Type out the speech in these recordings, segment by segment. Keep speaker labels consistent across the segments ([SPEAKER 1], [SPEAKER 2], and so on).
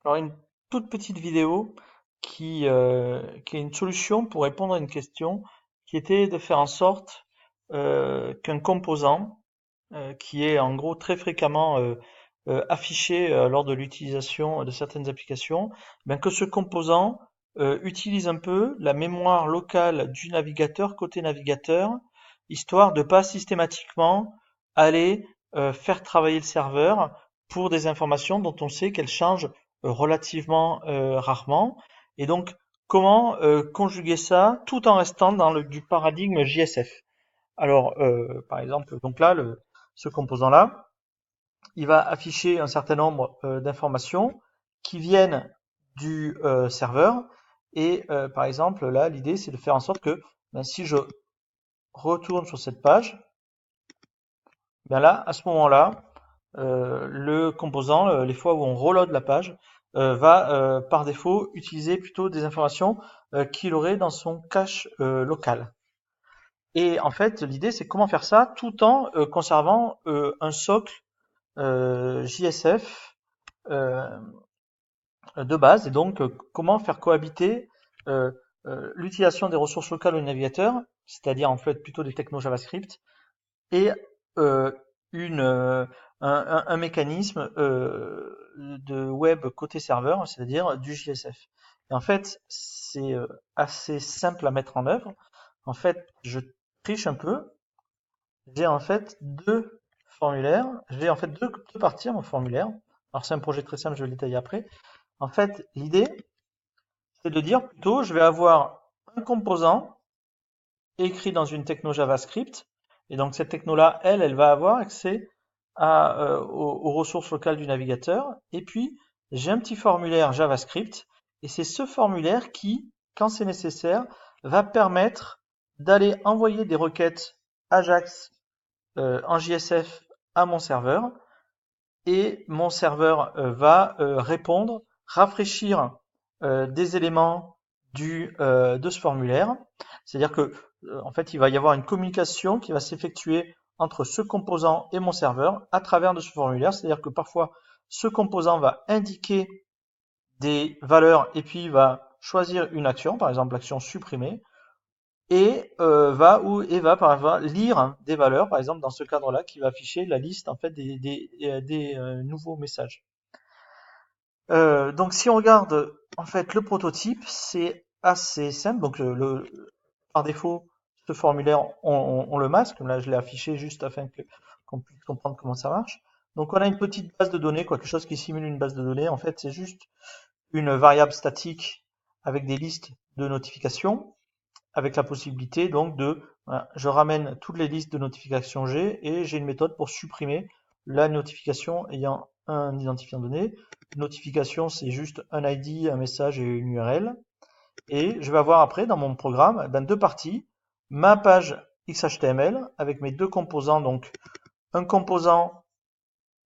[SPEAKER 1] Alors une toute petite vidéo qui est une solution pour répondre à une question qui était de faire en sorte qu'un composant qui est en gros très fréquemment affiché lors de l'utilisation de certaines applications, ben que ce composant utilise un peu la mémoire locale du navigateur côté navigateur, histoire de pas systématiquement aller faire travailler le serveur pour des informations dont on sait qu'elles changent relativement rarement. Et donc, comment conjuguer ça tout en restant dans du paradigme JSF? Alors, par exemple, donc là, ce composant-là, il va afficher un certain nombre d'informations qui viennent du serveur. Et par exemple, là, l'idée, c'est de faire en sorte que ben, si je retourne sur cette page, ben là, à ce moment-là, le composant, les fois où on reload la page, va par défaut utiliser plutôt des informations qu'il aurait dans son cache local. Et en fait, l'idée, c'est comment faire ça tout en conservant un socle JSF euh, de base. Et donc, comment faire cohabiter euh, l'utilisation des ressources locales au navigateur, c'est-à-dire en fait plutôt des technos JavaScript, et euh, une, euh, un mécanisme de web côté serveur, c'est-à-dire du JSF. Et en fait, c'est assez simple à mettre en œuvre. En fait, je triche un peu. J'ai en fait deux formulaires. J'ai en fait deux parties à mon formulaire. Alors c'est un projet très simple, je vais le détailler après. En fait, l'idée, c'est de dire plutôt, je vais avoir un composant écrit dans une techno JavaScript. Et donc cette techno-là, elle va avoir accès aux ressources locales du navigateur. Et puis, j'ai un petit formulaire JavaScript. Et c'est ce formulaire qui, quand c'est nécessaire, va permettre d'aller envoyer des requêtes Ajax en JSF à mon serveur. Et mon serveur va répondre, rafraîchir des éléments de ce formulaire. C'est-à-dire que en fait, il va y avoir une communication qui va s'effectuer entre ce composant et mon serveur à travers de ce formulaire. C'est-à-dire que parfois, ce composant va indiquer des valeurs et puis va choisir une action, par exemple l'action supprimer, et va par exemple lire des valeurs, par exemple dans ce cadre-là, qui va afficher la liste en fait des nouveaux messages. Donc si on regarde en fait le prototype, c'est assez simple. Donc par défaut, ce formulaire, on le masque. Là, je l'ai affiché juste afin qu'on puisse comprendre comment ça marche. Donc on a une petite base de données, quelque chose qui simule une base de données. En fait, c'est juste une variable statique avec des listes de notifications, avec la possibilité donc voilà, je ramène toutes les listes de notifications G et j'ai une méthode pour supprimer la notification ayant un identifiant donné. Notification, c'est juste un ID, un message et une URL. Et je vais avoir après dans mon programme deux parties. Ma page XHTML avec mes deux composants, donc un composant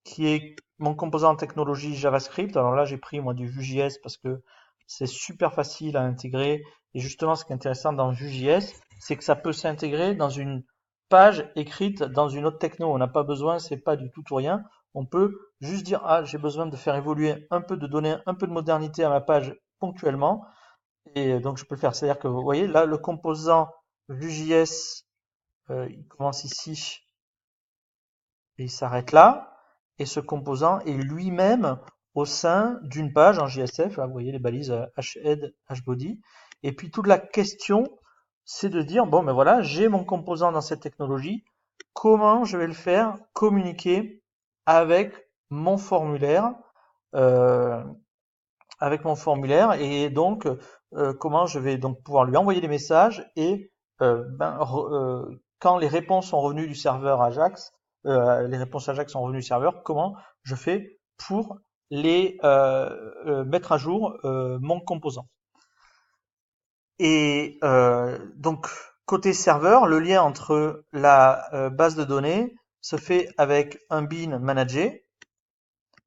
[SPEAKER 1] qui est mon composant technologie JavaScript. Alors là, j'ai pris moi du Vue.js parce que c'est super facile à intégrer. Et justement, ce qui est intéressant dans Vue.js, c'est que ça peut s'intégrer dans une page écrite dans une autre techno. On n'a pas besoin, c'est pas du tout ou rien. On peut juste dire, ah, j'ai besoin de faire évoluer un peu, de donner un peu de modernité à ma page ponctuellement. Et donc, je peux le faire. C'est-à-dire que vous voyez, là, le composant Vue.js, il commence ici et il s'arrête là. Et ce composant est lui-même au sein d'une page en JSF. Là, vous voyez les balises head, hbody. Et puis toute la question, c'est de dire, bon, ben voilà, j'ai mon composant dans cette technologie. Comment je vais le faire communiquer avec mon formulaire euh, et donc comment je vais donc pouvoir lui envoyer des messages et quand les réponses sont revenues du serveur Ajax, les réponses Ajax sont revenues du serveur, comment je fais pour les mettre à jour mon composant. Et donc côté serveur, le lien entre la base de données se fait avec un bean managé.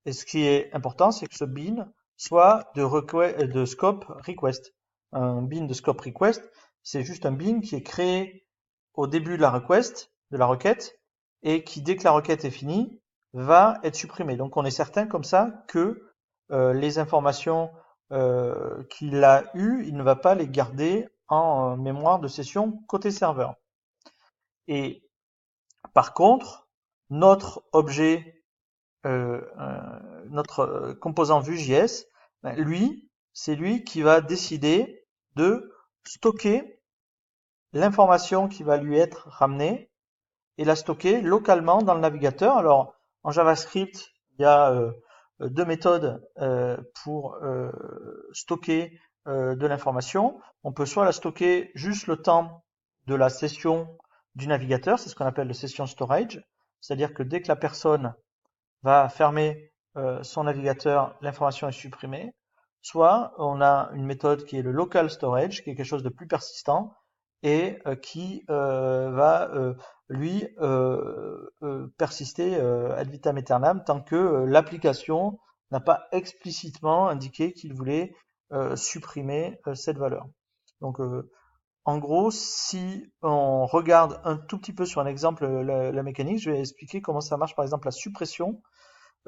[SPEAKER 1] Et ce qui est important, c'est que ce bean soit de scope request. Un bean de scope request, c'est juste un bean qui est créé au début de la request, de la requête, et qui, dès que la requête est finie, va être supprimé. Donc on est certain comme ça que les informations qu'il a eues, il ne va pas les garder en mémoire de session côté serveur. Et par contre, notre objet, notre composant Vue.js, ben, lui, c'est lui qui va décider de stocker l'information qui va lui être ramenée et la stocker localement dans le navigateur. Alors, en JavaScript, il y a deux méthodes pour stocker de l'information. On peut soit la stocker juste le temps de la session du navigateur, c'est ce qu'on appelle le session storage, c'est-à-dire que dès que la personne va fermer son navigateur, l'information est supprimée. Soit on a une méthode qui est le local storage, qui est quelque chose de plus persistant et qui va lui persister ad vitam aeternam tant que l'application n'a pas explicitement indiqué qu'il voulait supprimer cette valeur. Donc en gros, si on regarde un tout petit peu sur un exemple la mécanique, je vais expliquer comment ça marche par exemple la suppression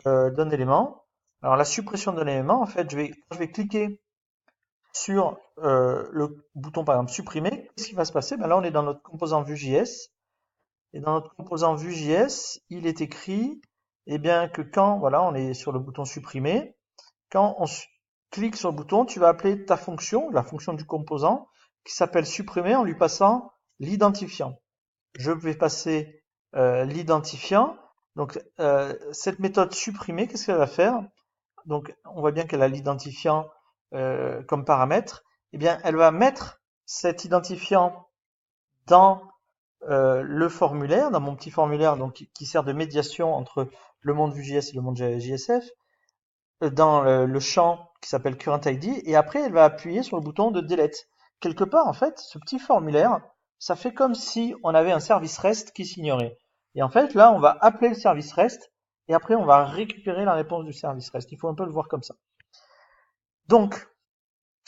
[SPEAKER 1] d'un élément. Alors la suppression d'un élément, en fait, quand je vais cliquer sur le bouton par exemple supprimer, qu'est-ce qui va se passer? Ben là, on est dans notre composant Vue.js et dans notre composant Vue.js, il est écrit eh bien que quand voilà, on est sur le bouton supprimer, quand on clique sur le bouton, tu vas appeler ta fonction, la fonction du composant qui s'appelle supprimer en lui passant l'identifiant. Je vais passer l'identifiant. Donc cette méthode supprimer, qu'est-ce qu'elle va faire? Donc on voit bien qu'elle a l'identifiant comme paramètre. Eh bien, elle va mettre cet identifiant dans le formulaire, dans mon petit formulaire donc qui sert de médiation entre le monde Vue.js et le monde JSF, dans le champ qui s'appelle current ID, et après elle va appuyer sur le bouton de delete. Quelque part, en fait, ce petit formulaire, ça fait comme si on avait un service REST qui s'ignorait. Et en fait, là, on va appeler le service REST, et après, on va récupérer la réponse du service REST. Il faut un peu le voir comme ça. Donc,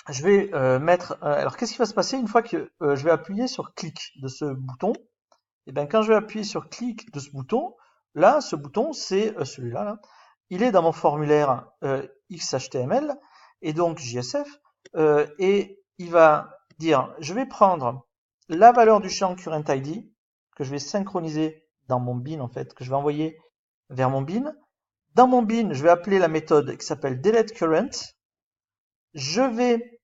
[SPEAKER 1] je vais mettre... alors, qu'est-ce qui va se passer une fois que je vais appuyer sur clic de ce bouton? Et bien, quand je vais appuyer sur clic de ce bouton, là, ce bouton, c'est celui-là, là. Il est dans mon formulaire XHTML et donc JSF, et il va dire, je vais prendre la valeur du champ current ID que je vais synchroniser dans mon bin en fait, que je vais envoyer vers mon bin. Dans mon bin, je vais appeler la méthode qui s'appelle deleteCurrent. Je vais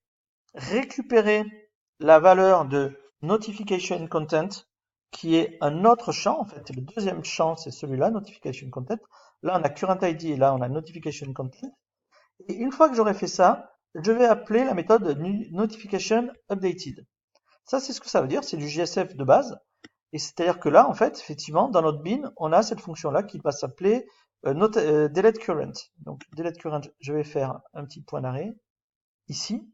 [SPEAKER 1] récupérer la valeur de notification content qui est un autre champ. En fait, le deuxième champ, c'est celui-là, notification content. Là, on a current ID et là, on a notification content. Et une fois que j'aurai fait ça, je vais appeler la méthode notification updated. Ça, c'est ce que ça veut dire. C'est du JSF de base. Et c'est-à-dire que là, en fait, effectivement, dans notre bin, on a cette fonction-là qui va s'appeler delete current. Donc, delete current, je vais faire un petit point d'arrêt ici.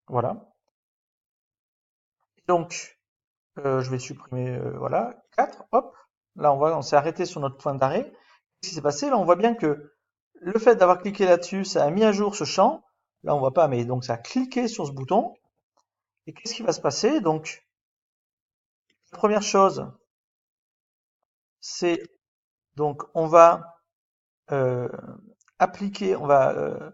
[SPEAKER 1] Voilà. Donc, je vais supprimer, voilà, 4, hop. Là, on s'est arrêté sur notre point d'arrêt. Qu'est-ce qui s'est passé? Là, on voit bien que le fait d'avoir cliqué là-dessus, ça a mis à jour ce champ. Là, on voit pas, mais donc ça a cliqué sur ce bouton. Et qu'est-ce qui va se passer? Donc, la première chose, c'est donc on va euh, on va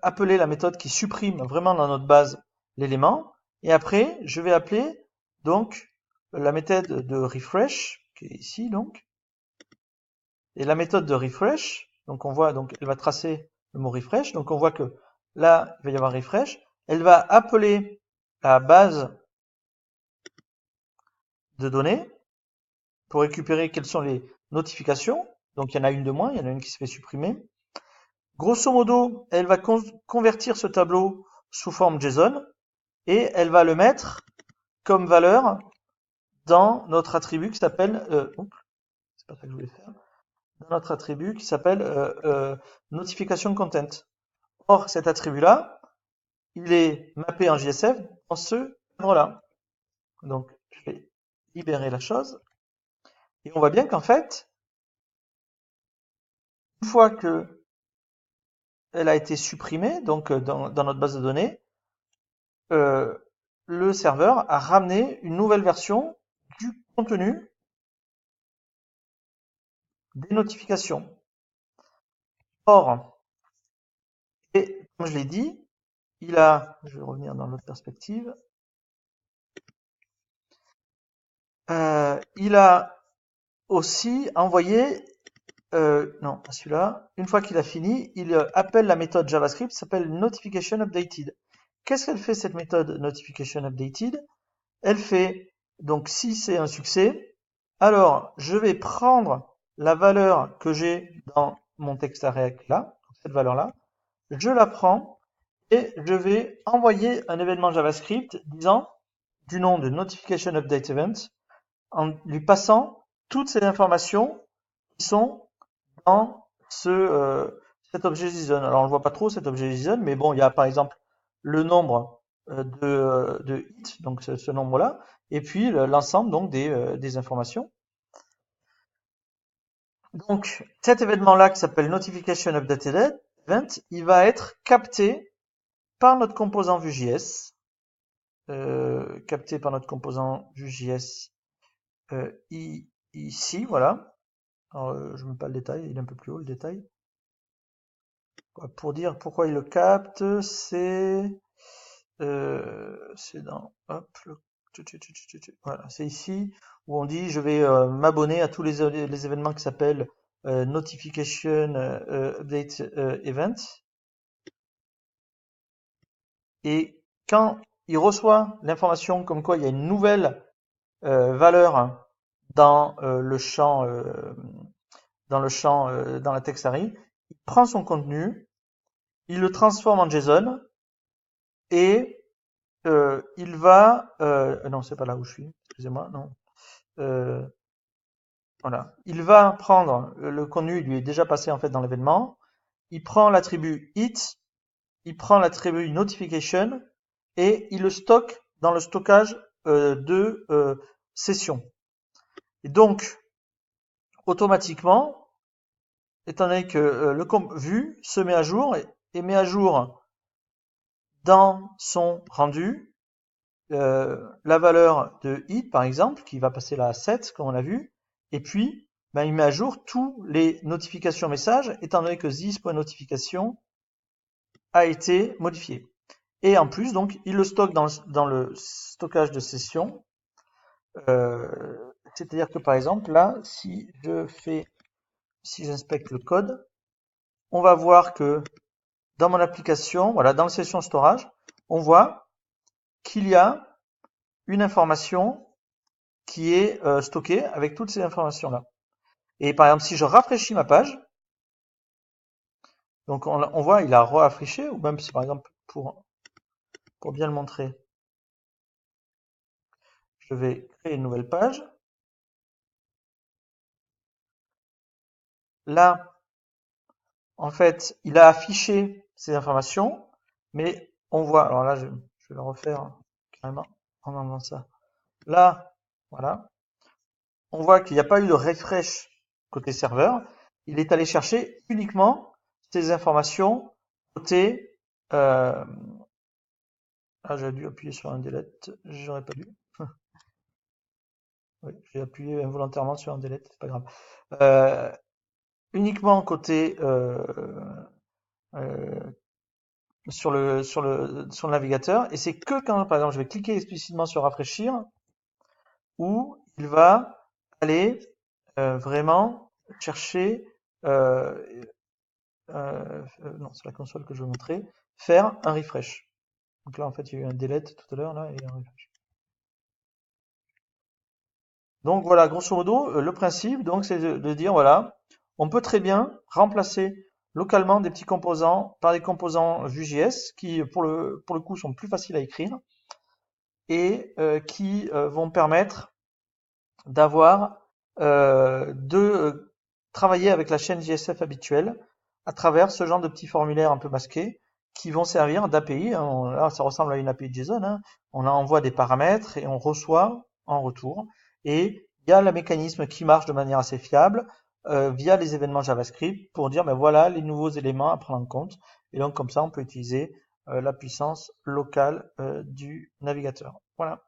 [SPEAKER 1] appeler la méthode qui supprime vraiment dans notre base l'élément. Et après, je vais appeler donc la méthode de refresh qui est ici donc. Et la méthode de refresh, donc on voit, donc elle va tracer le mot refresh, donc on voit que là, il va y avoir refresh. Elle va appeler la base de données pour récupérer quelles sont les notifications. Donc il y en a une de moins, il y en a une qui se fait supprimer. Grosso modo, elle va convertir ce tableau sous forme JSON et elle va le mettre comme valeur dans notre attribut qui s'appelle, c'est pas ça que je voulais faire, dans notre attribut qui s'appelle notification content. Or, cet attribut-là, il est mappé en JSF dans ce cadre-là. Donc, je vais libérer la chose. Et on voit bien qu'en fait, une fois que elle a été supprimée, donc dans notre base de données, le serveur a ramené une nouvelle version du contenu des notifications. Or, comme je l'ai dit, je vais revenir dans l'autre perspective, il a aussi envoyé, non, pas celui-là, une fois qu'il a fini, il appelle la méthode JavaScript qui s'appelle notificationUpdated. Qu'est-ce qu'elle fait cette méthode notificationUpdated? Elle fait, donc si c'est un succès, alors je vais prendre la valeur que j'ai dans mon texte array là, cette valeur-là, je la prends et je vais envoyer un événement JavaScript disant du nom de notification update event en lui passant toutes ces informations qui sont dans cet objet JSON. Alors on ne voit pas trop cet objet JSON, mais bon, il y a par exemple le nombre de hits, donc ce nombre-là, et puis l'ensemble donc des informations. Donc cet événement-là qui s'appelle notification updated event, il va être capté par notre composant Vue.js, capté par notre composant Vue.js ici, voilà. Alors, je ne mets pas le détail, il est un peu plus haut le détail. Pour dire pourquoi il le capte, c'est dans, hop, voilà, c'est ici où on dit je vais m'abonner à tous les événements qui s'appellent notification update event. Et quand il reçoit l'information comme quoi il y a une nouvelle valeur dans le champ dans la text array, il prend son contenu, il le transforme en JSON et il va non, c'est pas là où je suis, excusez-moi, non. Voilà, il va prendre le contenu, il lui est déjà passé en fait dans l'événement. Il prend l'attribut it, il prend l'attribut notification et il le stocke dans le stockage de session. Et donc automatiquement, étant donné que le Vue se met à jour et met à jour dans son rendu la valeur de it par exemple, qui va passer là à 7 comme on l'a vu, et puis ben, il met à jour tous les notifications messages, étant donné que this.notification a été modifié. Et en plus, donc, il le stocke dans le stockage de session. C'est-à-dire que par exemple, là, si j'inspecte le code, on va voir que dans mon application, voilà, dans le session storage, on voit qu'il y a une information qui est stockée avec toutes ces informations-là. Et par exemple, si je rafraîchis ma page, donc on voit, il a rafraîchi, ou même si par exemple, pour bien le montrer, je vais créer une nouvelle page. Là, en fait, il a affiché ces informations, mais on voit, alors là, je vais le refaire carrément en enlevant ça. Là, voilà, on voit qu'il n'y a pas eu de refresh côté serveur. Il est allé chercher uniquement ces informations côté. Ah, j'ai dû appuyer sur un delete, j'aurais pas dû. Oui, j'ai appuyé involontairement sur un delete, c'est pas grave. Uniquement côté euh, sur le navigateur, et c'est que quand, par exemple, je vais cliquer explicitement sur rafraîchir, où il va aller vraiment chercher, non, c'est la console que je vais montrer, faire un refresh. Donc là, en fait, il y a eu un delete tout à l'heure, là, et un refresh. Donc voilà, grosso modo, le principe, donc, c'est de dire, voilà, on peut très bien remplacer localement des petits composants par des composants Vue.js qui, pour le coup, sont plus faciles à écrire et qui vont permettre d'avoir de travailler avec la chaîne JSF habituelle à travers ce genre de petits formulaires un peu masqués qui vont servir d'API. Là, ça ressemble à une API JSON. Hein. On envoie des paramètres et on reçoit en retour. Et il y a le mécanisme qui marche de manière assez fiable via les événements JavaScript pour dire ben voilà les nouveaux éléments à prendre en compte. Et donc comme ça, on peut utiliser la puissance locale du navigateur. Voilà.